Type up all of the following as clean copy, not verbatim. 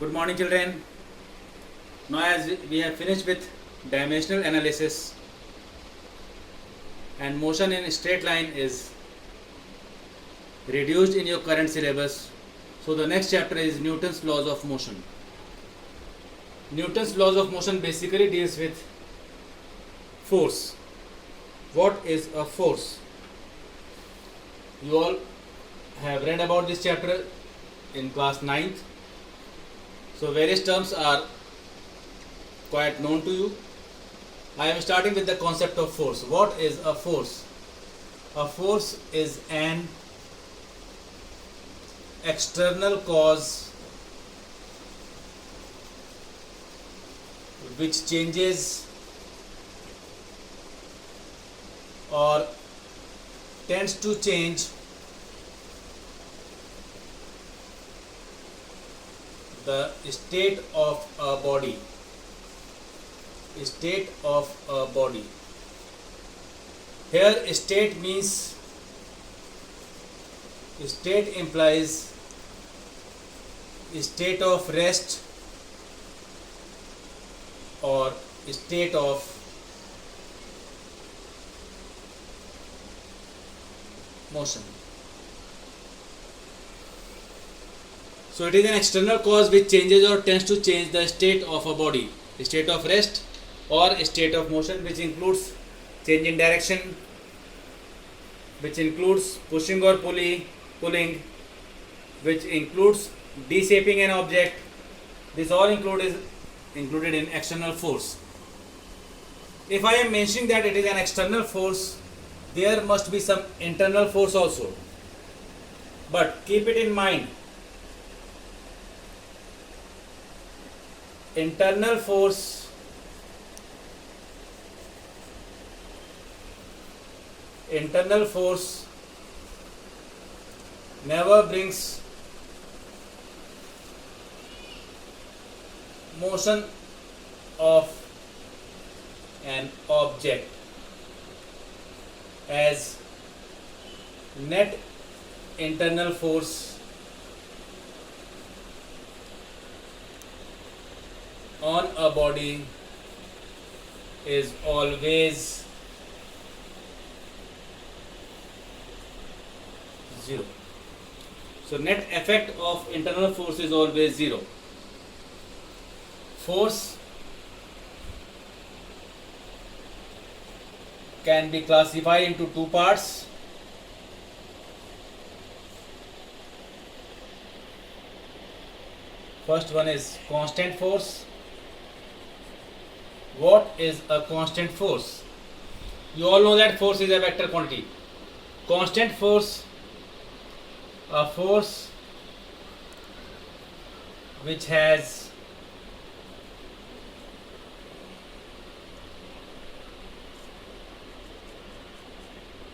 Good morning, children. Now, as we have finished with dimensional analysis and motion in straight line is reduced in your current syllabus. So, the next chapter is Newton's laws of motion. Newton's laws of motion basically deals with force. What is a force? You all have read about this chapter in class 9th. So various terms are quite known to you. I am starting with the concept of force. What is a force? A force is an external cause which changes or tends to change the state of a body. State of a body. Here state means, state implies state of rest or state of motion. So it is an external cause which changes or tends to change the state of a body, state of rest or state of motion, which includes change in direction, which includes pushing or pulling, which includes de-shaping an object. This all is included in external force. If I am mentioning that it is an external force, there must be some internal force also. But keep it in mind, internal force never brings motion of an object, as net internal force on a body is always zero. So net effect of internal force is always zero. Force can be classified into two parts. First one is constant force. What is a constant force? You all know that force is a vector quantity. Constant force, a force which has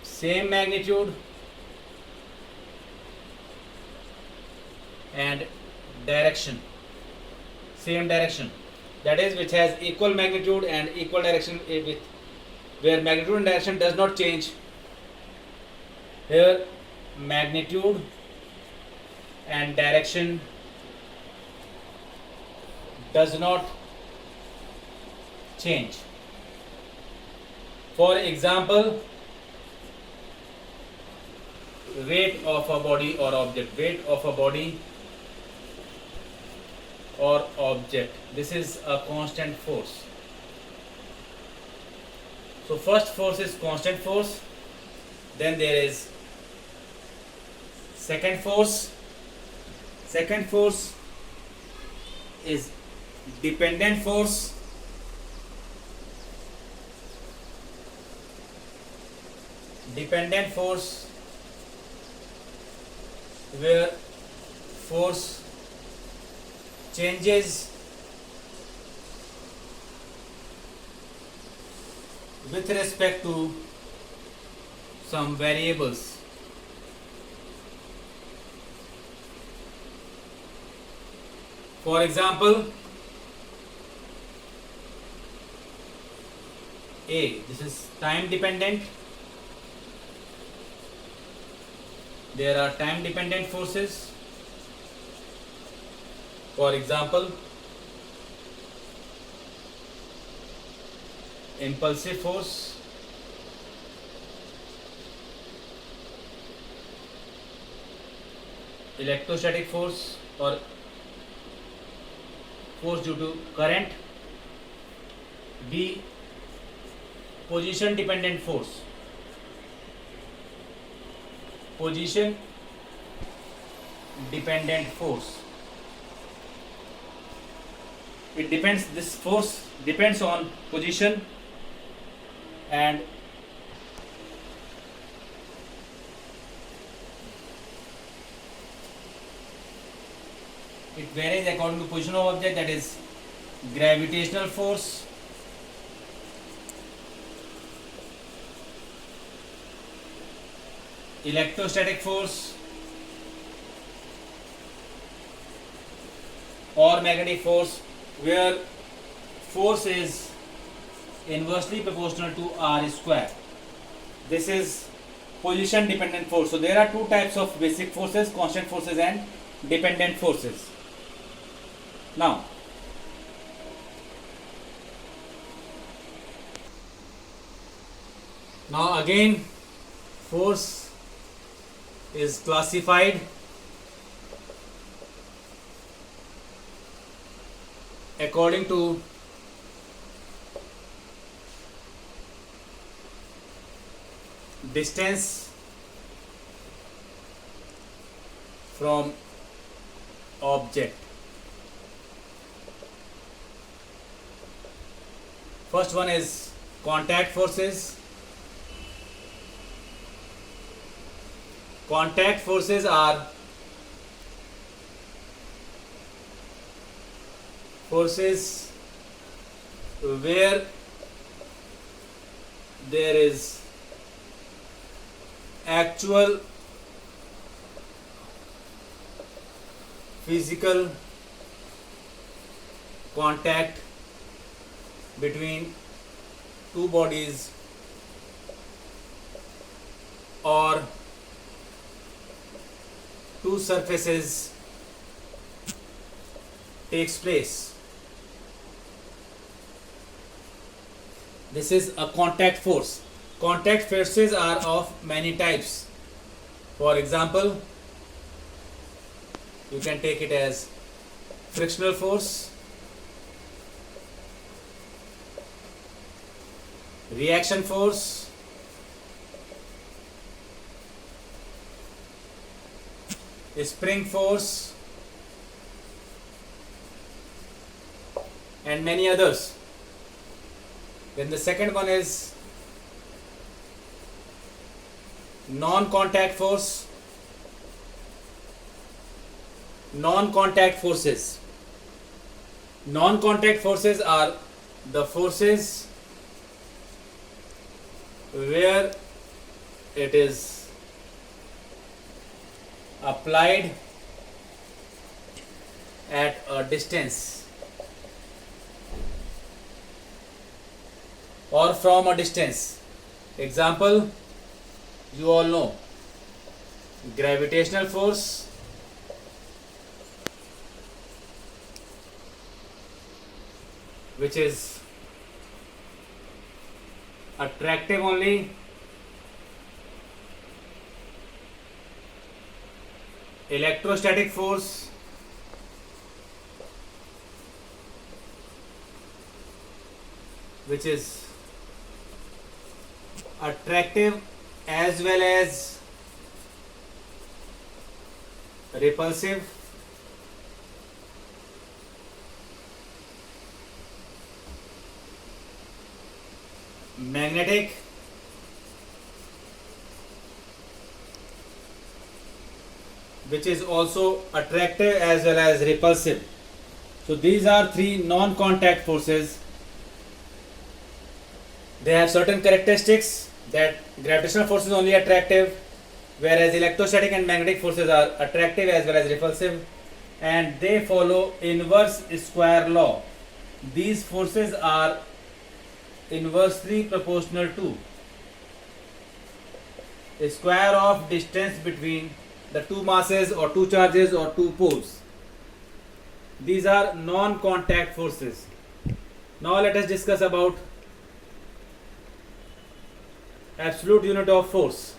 same magnitude and direction, same direction, that is, which has equal magnitude and equal direction, with where magnitude and direction does not change. Here magnitude and direction does not change. For example, weight of a body or object, weight of a body or object, this is a constant force. So first force is constant force, then there is second force. Second force is dependent force. Dependent force, where force changes with respect to some variables. For example, A, this is time dependent. There are time dependent forces For example, impulsive force, electrostatic force or force due to current. B, position dependent force. Position dependent force. It depends, this force depends on position and it varies according to position of object, that is gravitational force, electrostatic force or magnetic force, where force is inversely proportional to R square. This is position dependent force. So there are two types of basic forces, constant forces and dependent forces. Now again, force is classified according to distance from object. First one is contact forces. Contact forces are forces where there is actual physical contact between two bodies or two surfaces takes place. This is a contact force. Contact forces are of many types. For example, you can take it as frictional force, reaction force, spring force, and many others. Then the second one is non-contact force, non-contact forces. Non-contact forces are the forces where it is applied at a distance or from a distance. Example, you all know gravitational force, which is attractive only, electrostatic force, which is attractive as well as repulsive, magnetic, which is also attractive as well as repulsive. So these are three non-contact forces. They have certain characteristics, that gravitational force is only attractive, whereas electrostatic and magnetic forces are attractive as well as repulsive, and they follow inverse square law. These forces are inversely proportional to the square of distance between the two masses or two charges or two poles. These are non-contact forces. Now let us discuss about absolute unit of force.